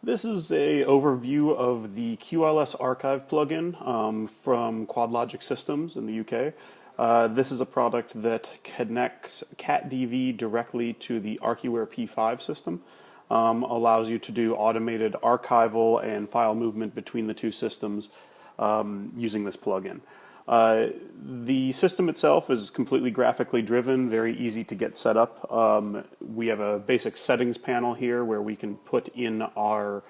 This is a overview of the QLSArchive plugin from QuadLogic Systems in the UK. This is a product that connects CatDV directly to the Archiware P5 system. Allows you to do automated archival and file movement between the two systems using this plugin. The system itself is completely graphically driven, very easy to get set up. We have a basic settings panel here where we can put in our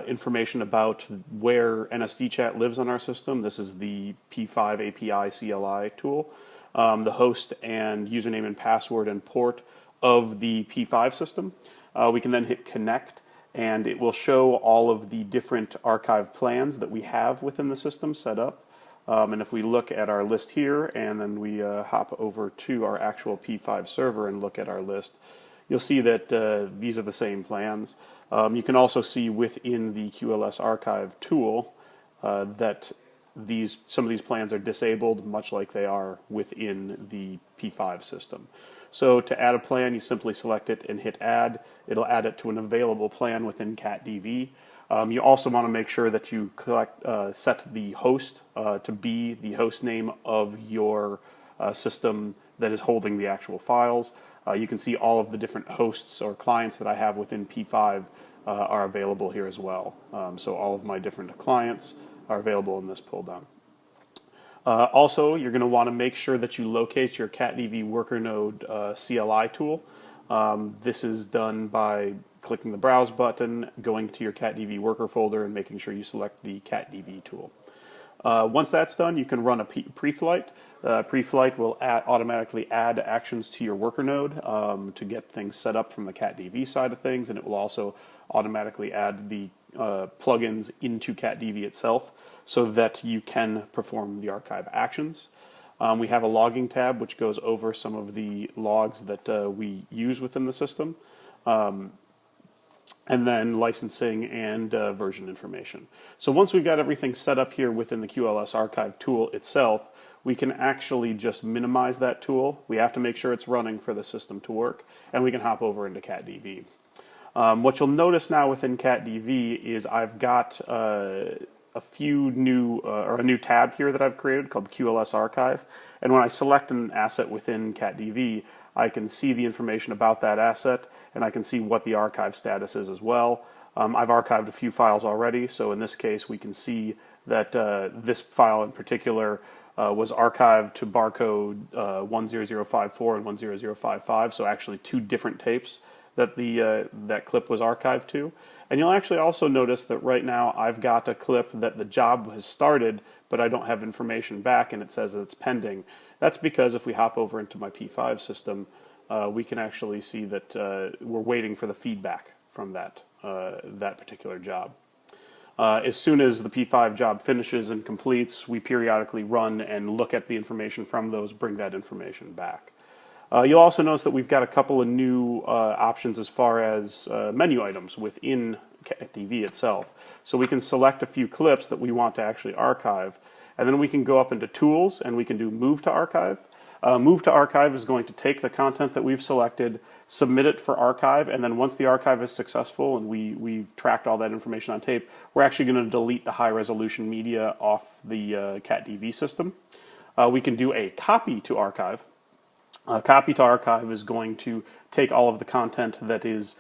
information about where NSDChat lives on our system. This is the P5 API CLI tool. The host and username and password and port of the P5 system. We can then hit connect, and it will show all of the different archive plans that we have within the system set up. And if we look at our list here and then we hop over to our actual P5 server and look at our list, you'll see that these are the same plans. You can also see within the QLSArchive tool that some of these plans are disabled, much like they are within the P5 system. So to add a plan, you simply select it and hit add. It'll add it to an available plan within CatDV. You also want to make sure that you set the host to be the host name of your system that is holding the actual files. You can see all of the different hosts or clients that I have within P5 are available here as well. So all of my different clients are available in this pull down. Also, you're going to want to make sure that you locate your CatDV worker node CLI tool. This is done by clicking the Browse button, going to your CatDV worker folder, and making sure you select the CatDV tool. Once that's done, you can run a pre-flight. Pre-flight will automatically add actions to your worker node to get things set up from the CatDV side of things, and it will also automatically add the plugins into CatDV itself so that you can perform the archive actions. We have a logging tab which goes over some of the logs that we use within the system. And then licensing and version information. So once we've got everything set up here within the QLSArchive tool itself, we can actually just minimize that tool. We have to make sure it's running for the system to work, and we can hop over into CatDV. What you'll notice now within CatDV is I've got a new tab here that I've created called QLSArchive, and when I select an asset within CatDV, I can see the information about that asset, and I can see what the archive status is as well. I've archived a few files already, so in this case we can see that this file in particular was archived to barcode 10054 and 10055, so actually two different tapes that that clip was archived to. And you'll actually also notice that right now I've got a clip that the job has started, but I don't have information back, and it says that it's pending. That's because if we hop over into my P5 system, we can actually see that we're waiting for the feedback from that particular job. As soon as the P5 job finishes and completes, we periodically run and look at the information from those, bring that information back. You'll also notice that we've got a couple of new options as far as menu items within CatDV itself. So we can select a few clips that we want to actually archive, and then we can go up into Tools and we can do Move to Archive. Move to Archive is going to take the content that we've selected, submit it for archive, and then once the archive is successful and we've tracked all that information on tape, we're actually going to delete the high-resolution media off the CatDV system. We can do a Copy to Archive. Copy to Archive is going to take all of the content that is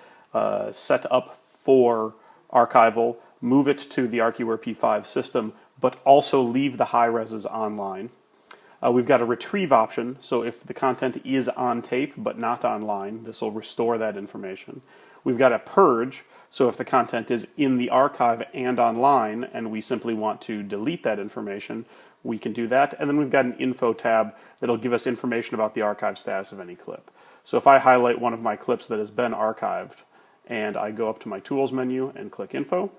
set up for archival, move it to the Archiware P5 system, but also leave the high reses online. We've got a retrieve option, so if the content is on tape but not online, this will restore that information. We've got a purge, so if the content is in the archive and online and we simply want to delete that information, we can do that. And then we've got an info tab that'll give us information about the archive status of any clip. So if I highlight one of my clips that has been archived and I go up to my tools menu and click info,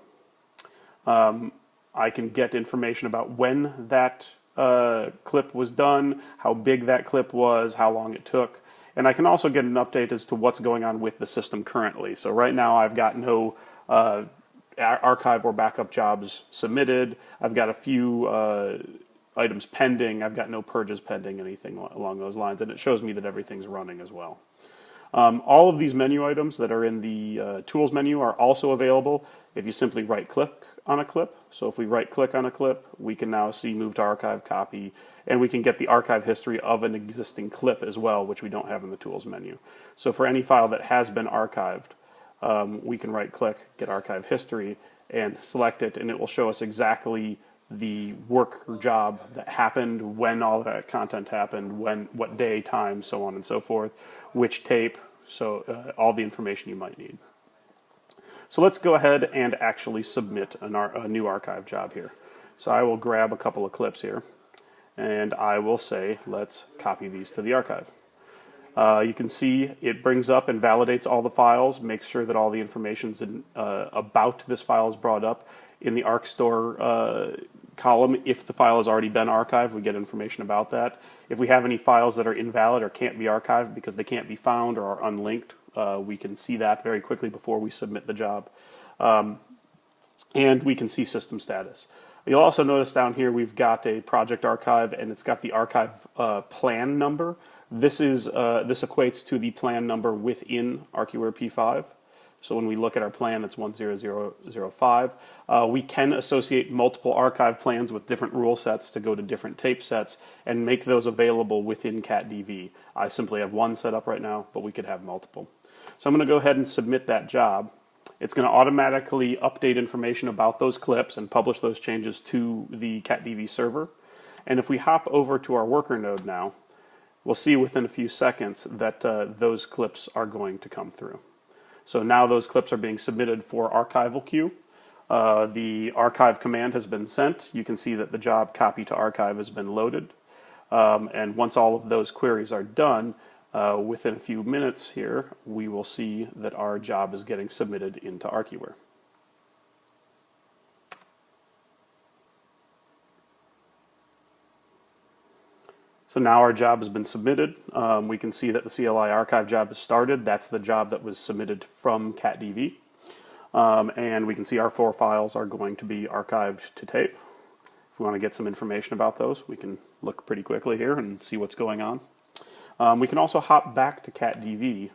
I can get information about when that clip was done, how big that clip was, how long it took, and I can also get an update as to what's going on with the system currently. So right now I've got no archive or backup jobs submitted. I've got a few items pending. I've got no purges pending, anything along those lines, and it shows me that everything's running as well. All of these menu items that are in the Tools menu are also available if you simply right-click on a clip. So if we right-click on a clip, we can now see Move to Archive, Copy, and we can get the archive history of an existing clip as well, which we don't have in the Tools menu. So for any file that has been archived, we can right-click, get Archive History, and select it, and it will show us exactly the work or job that happened, when all that content happened, when, what day, time, so on and so forth, which tape, so all the information you might need. So let's go ahead and actually submit a new archive job here. So I will grab a couple of clips here, and I will say, let's copy these to the archive. You can see it brings up and validates all the files, makes sure that all the information about this file is brought up. In the ArcStore column, if the file has already been archived, we get information about that. If we have any files that are invalid or can't be archived because they can't be found or are unlinked, we can see that very quickly before we submit the job. And we can see system status. You'll also notice down here we've got a project archive, and it's got the archive plan number. This equates to the plan number within Archiware P5. So when we look at our plan, it's 10005. We can associate multiple archive plans with different rule sets to go to different tape sets and make those available within CatDV. I simply have one set up right now, but we could have multiple. So I'm going to go ahead and submit that job. It's going to automatically update information about those clips and publish those changes to the CatDV server. And if we hop over to our worker node now, we'll see within a few seconds that those clips are going to come through. So now those clips are being submitted for archival queue. The archive command has been sent. You can see that the job copy to archive has been loaded. And once all of those queries are done, within a few minutes here, we will see that our job is getting submitted into Archiware. So now our job has been submitted. We can see that the CLI archive job has started. That's the job that was submitted from CatDV. And we can see our 4 files are going to be archived to tape. If we want to get some information about those, we can look pretty quickly here and see what's going on. We can also hop back to CatDV.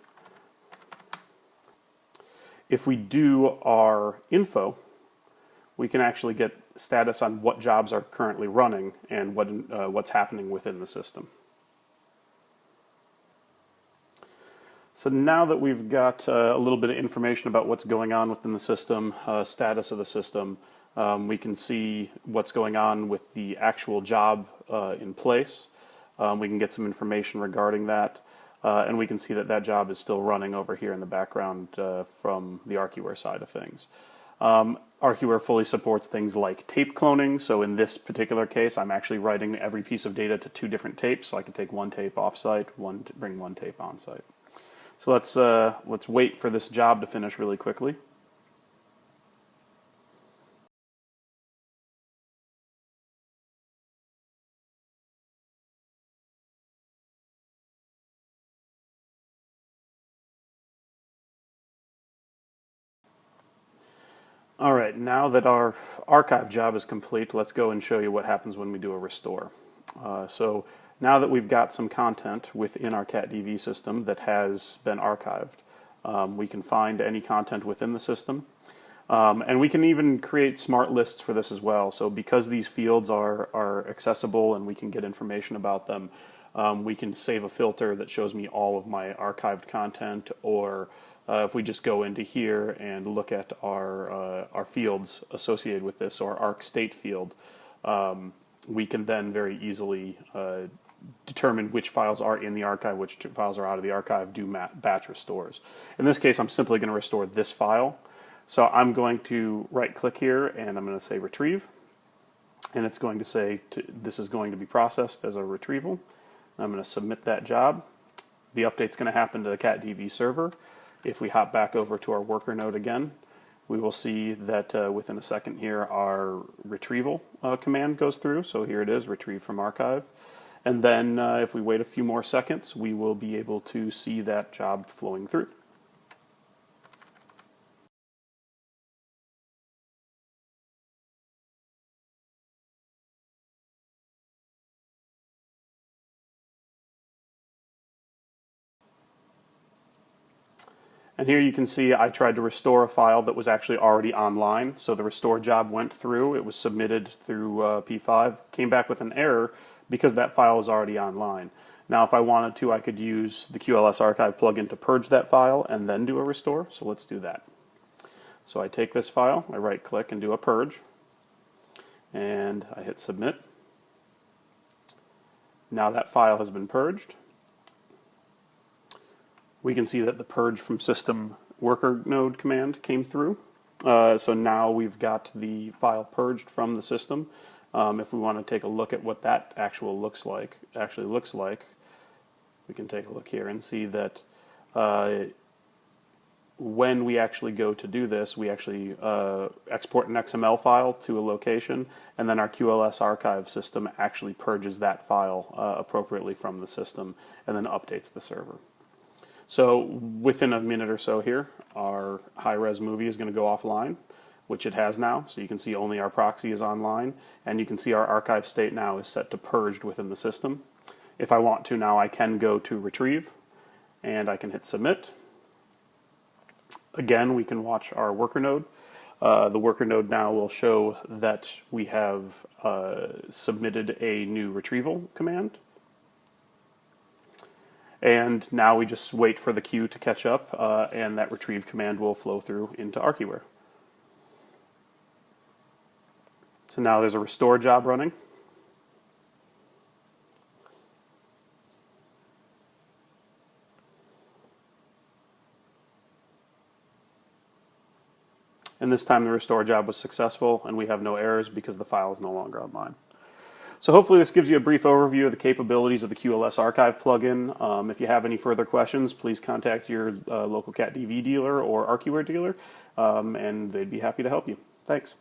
If we do our info, we can actually get status on what jobs are currently running and what's happening within the system. So now that we've got a little bit of information about what's going on within the system, status of the system, we can see what's going on with the actual job in place. We can get some information regarding that, and we can see that that job is still running over here in the background from the Archiware side of things. Archiware fully supports things like tape cloning, so in this particular case I'm actually writing every piece of data to 2 different tapes, so I can take one tape off-site, bring one tape on-site. So let's wait for this job to finish really quickly. All right, now that our archive job is complete, let's go and show you what happens when we do a restore. So now that we've got some content within our CatDV system that has been archived, we can find any content within the system. And we can even create smart lists for this as well. So because these fields are accessible and we can get information about them, we can save a filter that shows me all of my archived content, or if we just go into here and look at our fields associated with this, or arc state field, we can then very easily determine which files are in the archive, which files are out of the archive, do batch restores. In this case, I'm simply going to restore this file. So I'm going to right-click here, and I'm going to say retrieve. And it's going to say this is going to be processed as a retrieval. I'm going to submit that job. The update's going to happen to the CatDV server. If we hop back over to our worker node again, we will see that within a second here our retrieval command goes through. So here it is, retrieve from archive. And then if we wait a few more seconds, we will be able to see that job flowing through. And here you can see I tried to restore a file that was actually already online. So the restore job went through, it was submitted through P5, came back with an error because that file is already online. Now if I wanted to, I could use the QLSArchive plugin to purge that file and then do a restore. So let's do that. So I take this file, I right click and do a purge, and I hit submit. Now that file has been purged. We can see that the purge from system worker node command came through. So now we've got the file purged from the system. If we want to take a look at what that actually looks like, we can take a look here and see that when we actually go to do this, we actually export an XML file to a location, and then our QLSArchive system actually purges that file appropriately from the system and then updates the server. So within a minute or so here, our high-res movie is going to go offline, which it has now. So you can see only our proxy is online, and you can see our archive state now is set to purged within the system. If I want to now, I can go to retrieve, and I can hit submit. Again, we can watch our worker node. The worker node now will show that we have submitted a new retrieval command. And now we just wait for the queue to catch up, and that retrieve command will flow through into Archiware. So now there's a restore job running. And this time the restore job was successful, and we have no errors because the file is no longer online. So hopefully this gives you a brief overview of the capabilities of the QLSArchive plugin. If you have any further questions, please contact your local CatDV dealer or Archiware dealer, and they'd be happy to help you. Thanks.